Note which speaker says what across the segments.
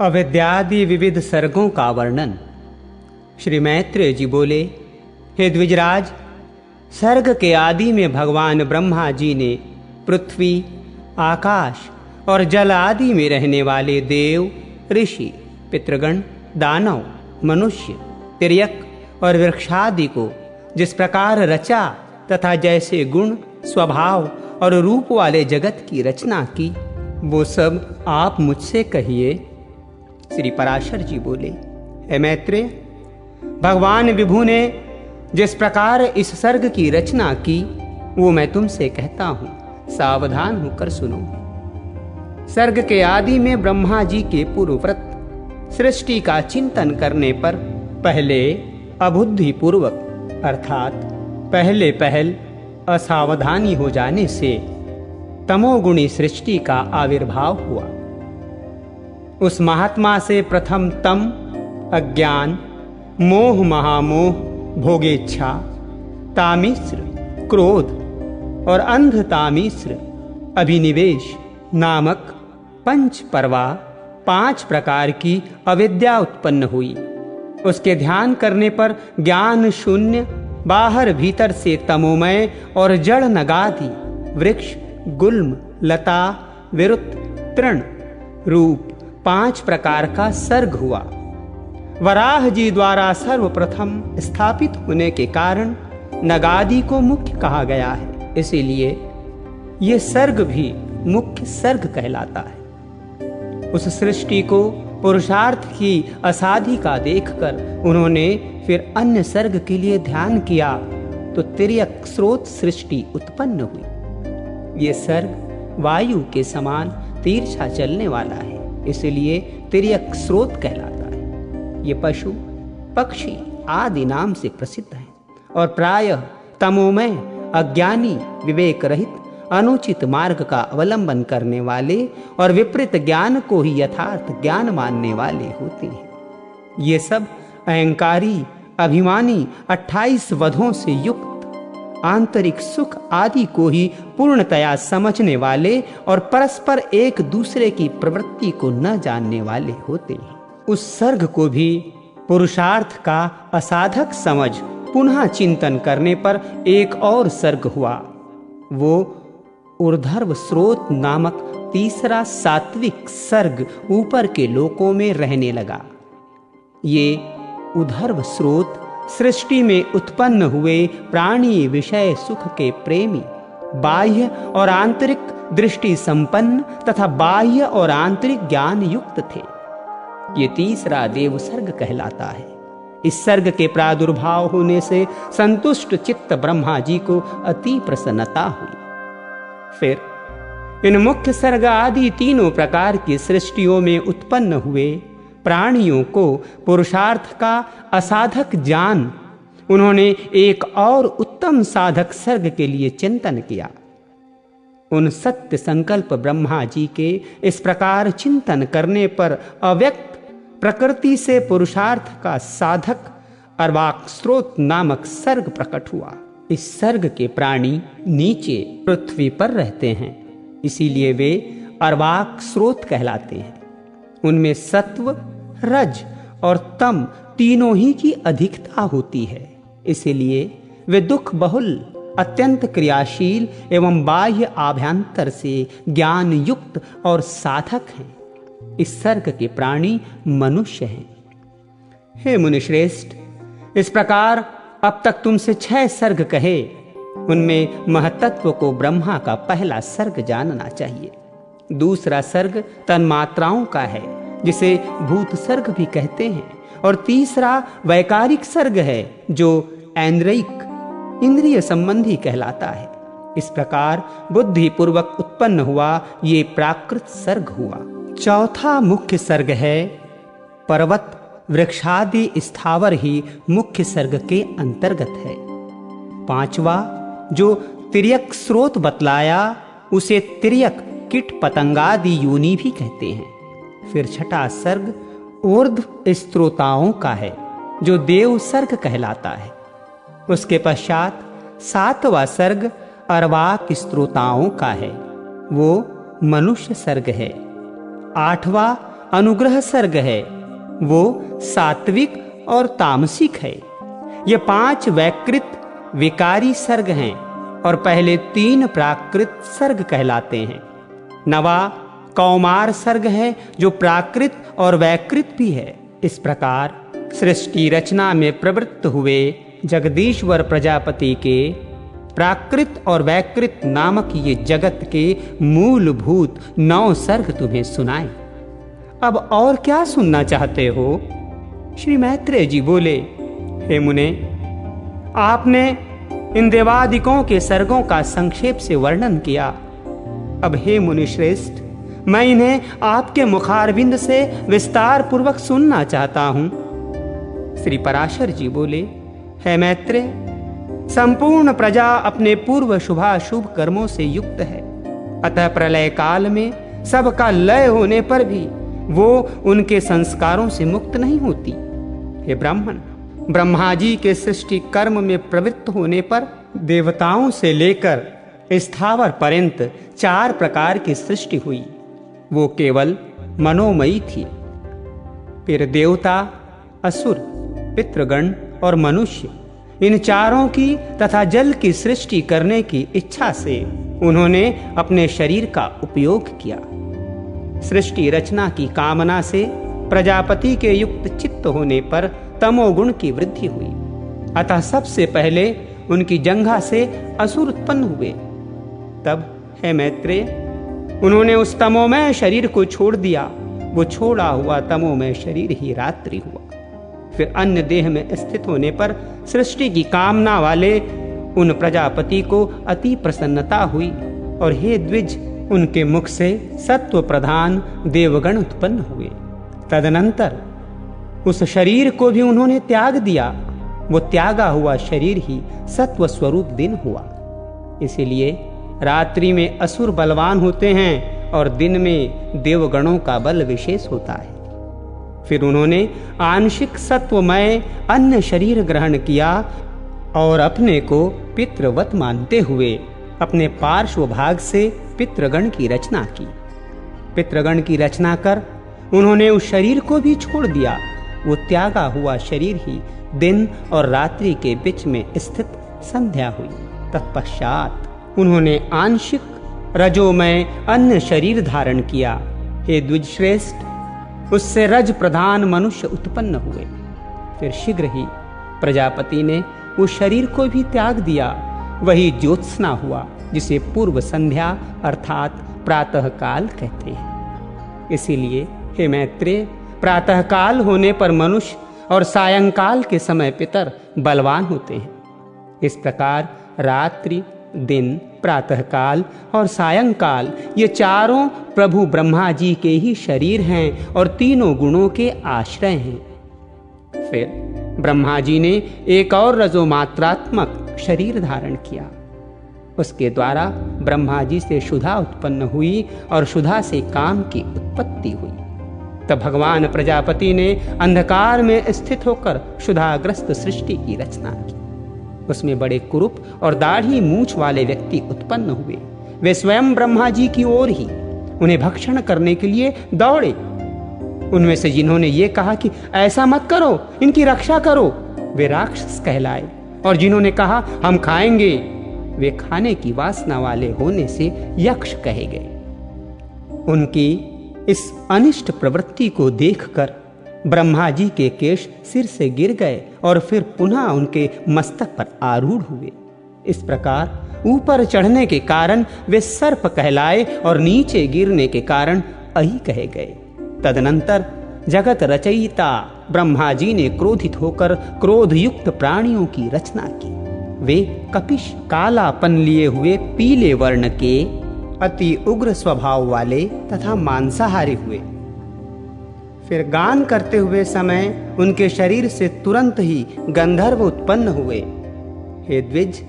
Speaker 1: अविद्यादि विविध सर्गों का वर्णन। श्री मैत्रेय जी बोले, हे द्विजराज, सर्ग के आदि में भगवान ब्रह्मा जी ने पृथ्वी, आकाश और जल आदि में रहने वाले देव, ऋषि, पितृगण, दानव, मनुष्य, तिर्यक और वृक्षादि को जिस प्रकार रचा तथा जैसे गुण, स्वभाव और रूप वाले जगत की रचना की, वो सब आप मुझसे कहिए। श्री पराशर जी बोले, हे मैत्रेय, भगवान विभु ने जिस प्रकार इस सर्ग की रचना की वो मैं तुमसे कहता हूं, सावधान होकर सुनो। सर्ग के आदि में ब्रह्मा जी के पूर्वव्रत सृष्टि का चिंतन करने पर पहले अबुद्धि पूर्वक अर्थात पहल असावधानी हो जाने से तमोगुणी सृष्टि का आविर्भाव हुआ। उस महात्मा से प्रथम तम, अज्ञान, मोह, महामोह, भोगेच्छा, तामिश्र, क्रोध और अंधतामिश्र, अभिनिवेश नामक पंच परवा 5 प्रकार की अविद्या उत्पन्न हुई। उसके ध्यान करने पर ज्ञान शून्य, बाहर भीतर से तमोमय और जड़ नगादि, वृक्ष, गुल्म, लता, विरुत, तृण रूप 5 प्रकार का सर्ग हुआ। वराह जी द्वारा सर्वप्रथम स्थापित होने के कारण नगादि को मुख्य कहा गया है, इसीलिए ये सर्ग भी मुख्य सर्ग कहलाता है। उस सृष्टि को पुरुषार्थ की असाधिका देखकर उन्होंने फिर अन्य सर्ग के लिए ध्यान किया तो तिर्यक स्रोत सृष्टि उत्पन्न हुई। ये सर्ग वायु के समान तिरछा चलने वाला है, इसलिए तिर्यक स्रोत कहलाता है। ये पशु, पक्षी आदि नाम से प्रसिद्ध हैं और प्रायः तमोमय, अज्ञानी, विवेक रहित, अनुचित मार्ग का अवलंबन करने वाले और विपरीत ज्ञान को ही यथार्थ ज्ञान मानने वाले होते हैं। ये सब अहंकारी, अभिमानी, 28 वधों से युक्त, आंतरिक सुख आदि को ही पूर्णतया समझने वाले और परस्पर एक दूसरे की प्रवृत्ति को न जानने वाले होते हैं। उस सर्ग को भी पुरुषार्थ का असाधक समझ पुनः चिंतन करने पर एक और सर्ग हुआ। वो ऊर्ध्व स्रोत नामक तीसरा सात्विक सर्ग ऊपर के लोकों में रहने लगा। ये ऊर्ध्व स्रोत सृष्टि में उत्पन्न हुए प्राणी विषय सुख के प्रेमी, बाह्य और आंतरिक दृष्टि संपन्न तथा बाह्य और आंतरिक ज्ञान युक्त थे। ये तीसरा देव सर्ग कहलाता है। इस सर्ग के प्रादुर्भाव होने से संतुष्ट चित्त ब्रह्मा जी को अति प्रसन्नता हुई। फिर इन मुख्य सर्ग आदि तीनों प्रकार की सृष्टियों में उत्पन्न हुए प्राणियों को पुरुषार्थ का असाधक जान उन्होंने एक और उत्तम साधक सर्ग के लिए चिंतन किया। उन सत्य संकल्प ब्रह्मा जी के इस प्रकार चिंतन करने पर अव्यक्त प्रकृति से पुरुषार्थ का साधक अर्वाक स्रोत नामक सर्ग प्रकट हुआ। इस सर्ग के प्राणी नीचे पृथ्वी पर रहते हैं, इसीलिए वे अर्वाक स्रोत कहलाते हैं। उनमें सत्व, रज और तम तीनों ही की अधिकता होती है, इसीलिए वे दुख बहुल, अत्यंत क्रियाशील एवं बाह्य आभ्यंतर से ज्ञान युक्त और साधक हैं। इस सर्ग के प्राणी मनुष्य हैं। हे मुनिश्रेष्ठ, इस प्रकार अब तक तुमसे 6 सर्ग कहे, उनमें महतत्व को ब्रह्मा का पहला सर्ग जानना चाहिए। दूसरा सर्ग तन्मात्राओं का है, जिसे भूत सर्ग भी कहते हैं, और तीसरा वैकारिक सर्ग है, जो ऐन्द्रिक इंद्रिय संबंधी कहलाता है। इस प्रकार बुद्धि पूर्वक उत्पन्न हुआ ये प्राकृत सर्ग हुआ। चौथा मुख्य सर्ग है पर्वत, वृक्षादि स्थावर ही मुख्य सर्ग के अंतर्गत है। 5वां जो तिर्यक स्रोत बतलाया उसे तिर्यक कीट पतंगादि योनि भी कहते हैं। फिर 6ठा सर्ग ऊर्ध्व स्त्रोताओं का है, जो देव सर्ग कहलाता है। उसके पश्चात 7वां सर्ग अर्वाक स्त्रोताओं का है, वो मनुष्य सर्ग है। 8वां अनुग्रह सर्ग है वो सात्विक और तामसिक है। ये 5 वैकृत विकारी सर्ग हैं और पहले 3 प्राकृत सर्ग कहलाते हैं। नवा कौमार सर्ग है जो प्राकृत और वैकृत भी है। इस प्रकार सृष्टि रचना में प्रवृत्त हुए जगदीश्वर प्रजापति के प्राकृत और वैकृत नामक ये जगत के मूलभूत 9 सर्ग तुम्हें सुनाए। अब और क्या सुनना चाहते हो? श्री मैत्रेय जी बोले, हे मुने, आपने इन देवादिकों के सर्गों का संक्षेप से वर्णन किया। अब हे मुनि श्रेष्ठ, मैं इन्हें आपके मुखारविंद से विस्तार पूर्वक सुनना चाहता हूं। श्री पराशर जी बोले, हे मैत्रेय, संपूर्ण प्रजा अपने पूर्व शुभाशुभ कर्मों से युक्त है, अतः प्रलय काल में सबका लय होने पर भी वो उनके संस्कारों से मुक्त नहीं होती। हे ब्राह्मण, ब्रह्मा जी के सृष्टि कर्म में प्रवृत्त होने पर देवताओं से लेकर स्थावर पर्यंत 4 प्रकार की सृष्टि हुई। वो केवल मनोमयी थी। फिर देवता, असुर, पितृगण और मनुष्य, इन चारों की तथा जल की सृष्टि करने की इच्छा से उन्होंने अपने शरीर का उपयोग किया। सृष्टि रचना की कामना से प्रजापति के युक्त चित्त होने पर तमोगुण की वृद्धि हुई। अतः सबसे पहले उनकी जंघा से असुर उत्पन्न हुए। तब हे मैत्रेय, उन्होंने उस तमोमय शरीर को छोड़ दिया। वो छोड़ा हुआ तमोमय शरीर ही रात्रि हुआ। फिर अन्य देह में स्थित होने पर सृष्टि की कामना वाले उन प्रजापति को अति प्रसन्नता हुई और हे द्विज, उनके मुख से सत्व प्रधान देवगण उत्पन्न हुए। तदनंतर उस शरीर को भी उन्होंने त्याग दिया। वो त्यागा हुआ शरीर ही सत्व स्वरूप दिन हुआ। इसीलिए रात्रि में असुर बलवान होते हैं और दिन में देवगणों का बल विशेष होता है। फिर उन्होंने आंशिक सत्वमय अन्य शरीर ग्रहण किया और अपने को पितृवत मानते हुए अपने पार्श्व भाग से पितृगण की रचना की। पितृगण की रचना कर उन्होंने उस शरीर को भी छोड़ दिया। वो त्यागा हुआ शरीर ही दिन और रात्रि के बीच में स्थित संध्या हुई। तत्पश्चात उन्होंने आंशिक रजोमय अन्य शरीर धारण किया। हे द्विजश्रेष्ठ, उससे रज प्रधान मनुष्य उत्पन्न हुए। फिर शीघ्र ही प्रजापति ने उस शरीर को भी त्याग दिया। वही ज्योत्सना हुआ, जिसे पूर्व संध्या अर्थात प्रातः काल कहते हैं। इसीलिए हे मैत्रेय, प्रातः काल होने पर मनुष्य और सायंकाल के समय पितर बलवान होते हैं। इस प्रकार रात्रि, दिन, प्रातः काल और सायंकाल ये चारों प्रभु ब्रह्मा जी के ही शरीर हैं और तीनों गुणों के आश्रय हैं। फिर ब्रह्मा जी ने एक और रजोमात्रात्मक शरीर धारण किया। उसके द्वारा ब्रह्मा जी से क्षुधा उत्पन्न हुई और क्षुधा से काम की उत्पत्ति हुई। तब भगवान प्रजापति ने अंधकार में स्थित होकर क्षुधाग्रस्त सृष्टि की रचना की। उसमें बड़े कुरूप और दाढ़ी मूछ वाले व्यक्ति उत्पन्न हुए। वे स्वयं ब्रह्मा जी की ओर ही उन्हें भक्षण करने के लिए दौड़े। उनमें से जिन्होंने ये कहा कि ऐसा मत करो, इनकी रक्षा करो, वे राक्षस कहलाए। और जिन्होंने कहा हम खाएंगे, वे खाने की वासना वाले होने से यक्ष कहे गए। उनकी इस अनिष्ट प्रवृत्ति को देखकर ब्रह्मा जी के केश सिर से गिर गए और फिर पुनः उनके मस्तक पर आरूढ़ हुए। इस प्रकार ऊपर चढ़ने के कारण वे सर्प कहलाए और नीचे गिरने के कारण अहि कहे गए। तदनंतर जगत रचयिता ब्रह्मा जी ने क्रोधित होकर क्रोधयुक्त प्राणियों की रचना की। वे कपिश, कालापन लिए हुए पीले वर्ण के अति उग्र स्वभाव वाले तथा मांसाहारी हुए। फिर गान करते हुए समय उनके शरीर से तुरंत ही गंधर्व उत्पन्न हुए। हे द्विज,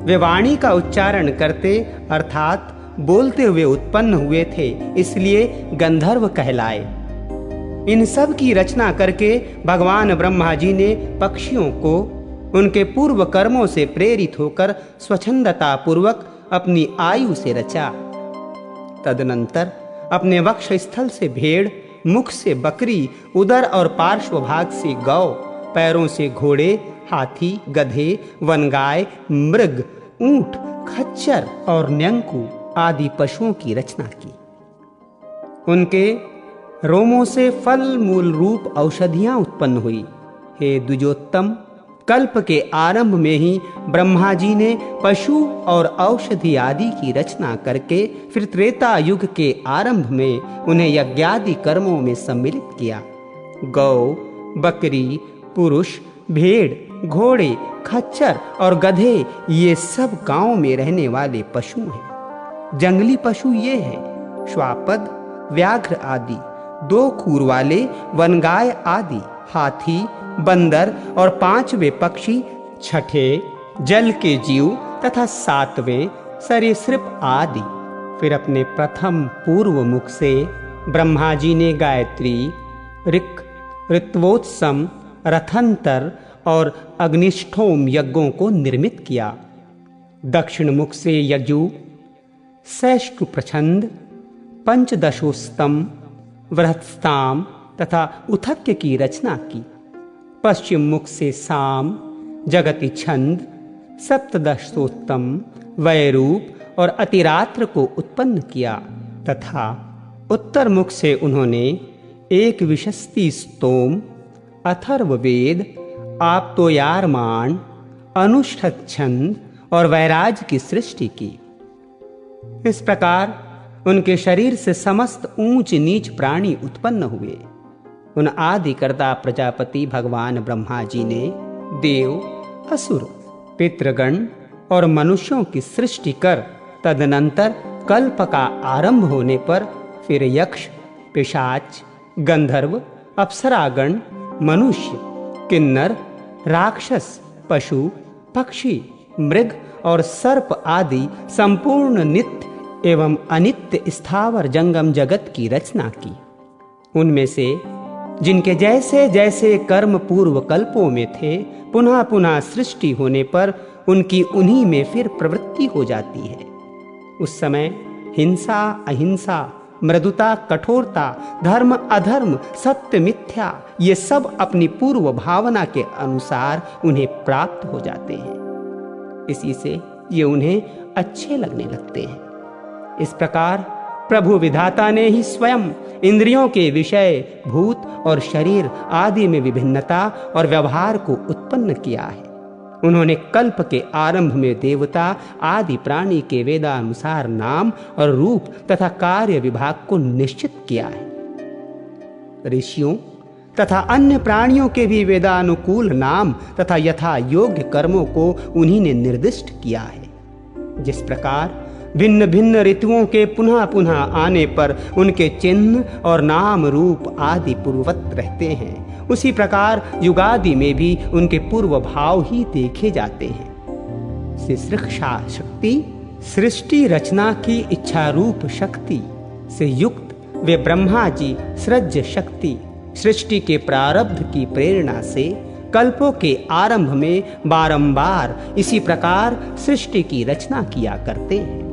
Speaker 1: वे वाणी का उच्चारण करते अर्थात बोलते हुए उत्पन्न हुए थे, इसलिए गंधर्व कहलाए। इन सब की रचना करके भगवान ब्रह्मा जी ने पक्षियों को उनके पूर्व कर्मों से प्रेरित होकर स्वच्छंदता पूर्वक अपनी आयु से रचा। तदनंतर अपने वक्ष स्थल से भेड़, मुख से बकरी, उदर और पार्श्व भाग से गौ, पैरों से घोड़े, हाथी, गधे, वनगाय, मृग, ऊंट, खच्चर और न्यंकू आदि पशुओं की रचना की। उनके रोमों से फल मूल रूप औषधियां उत्पन्न हुई। हे द्विजोत्तम, कल्प के आरंभ में ही ब्रह्मा जी ने पशु और औषधि आदि की रचना करके फिर त्रेता युग के आरंभ में उन्हें यज्ञादि कर्मों में सम्मिलित किया। गौ, बकरी, पुरुष, भेड़, घोड़े, खच्चर और गधे ये सब गांव में रहने वाले पशु हैं। जंगली पशु ये हैं श्वापद, व्याघ्र आदि, 2 खूर वाले वनगाय आदि, हाथी, बंदर और 5वें पक्षी, 6ठे जल के जीव तथा 7वें सरीसृप आदि। फिर अपने प्रथम पूर्व मुख से ब्रह्मा जी ने गायत्री, ऋक्, ऋत्वोत्सम, रथंतर और अग्निष्ठोम यज्ञों को निर्मित किया। दक्षिण मुख से यजु, सैष्टु प्रछंद, पंचदशोस्तम, वृहत्स्ताम तथा उथक्य की रचना की। पश्चिम मुख से साम, जगति छंद, सप्तदशोत्तम, वैरूप और अतिरात्र को उत्पन्न किया तथा उत्तर मुख से उन्होंने एक विशस्ति स्तोम, अथर्ववेद, आप्तोयारमाण, अनुष्ठत छंद और वैराज की सृष्टि की। इस प्रकार उनके शरीर से समस्त ऊंच नीच प्राणी उत्पन्न हुए। उन आदिकर्ता प्रजापति भगवान ब्रह्मा जी ने देव, असुर, पितृगण और मनुष्यों की सृष्टि कर तदनंतर कल्प का आरंभ होने पर फिर यक्ष, पिशाच, गंधर्व, अप्सरागण, मनुष्य, किन्नर, राक्षस, पशु, पक्षी, मृग और सर्प आदि संपूर्ण नित्य एवं अनित्य स्थावर जंगम जगत की रचना की। उनमें से जिनके जैसे जैसे कर्म पूर्व कल्पों में थे, पुनः पुनः सृष्टि होने पर उनकी उन्हीं में फिर प्रवृत्ति हो जाती है। उस समय हिंसा, अहिंसा, मृदुता, कठोरता, धर्म, अधर्म, सत्य, मिथ्या ये सब अपनी पूर्व भावना के अनुसार उन्हें प्राप्त हो जाते हैं। इसी से ये उन्हें अच्छे लगने लगते हैं। इस प्रकार प्रभु विधाता ने ही स्वयं इंद्रियों के विषय, भूत और शरीर आदि में विभिन्नता और व्यवहार को उत्पन्न किया है। उन्होंने कल्प के आरंभ में देवता आदि प्राणी के वेदानुसार नाम और रूप तथा कार्य विभाग को निश्चित किया है। ऋषियों तथा अन्य प्राणियों के भी वेदानुकूल नाम तथा यथा योग्य कर्मों को उन्हीं ने निर्दिष्ट किया है। जिस प्रकार भिन्न भिन्न ऋतुओं के पुनः पुनः आने पर उनके चिन्ह और नाम रूप आदि पूर्ववत रहते हैं, उसी प्रकार युगादि में भी उनके पूर्व भाव ही देखे जाते हैं। शिश्रक्षा शक्ति, सृष्टि रचना की इच्छा रूप शक्ति से युक्त वे ब्रह्मा जी सृज्य शक्ति, सृष्टि के प्रारब्ध की प्रेरणा से कल्पों के आरंभ में बारंबार इसी प्रकार सृष्टि की रचना किया करते हैं।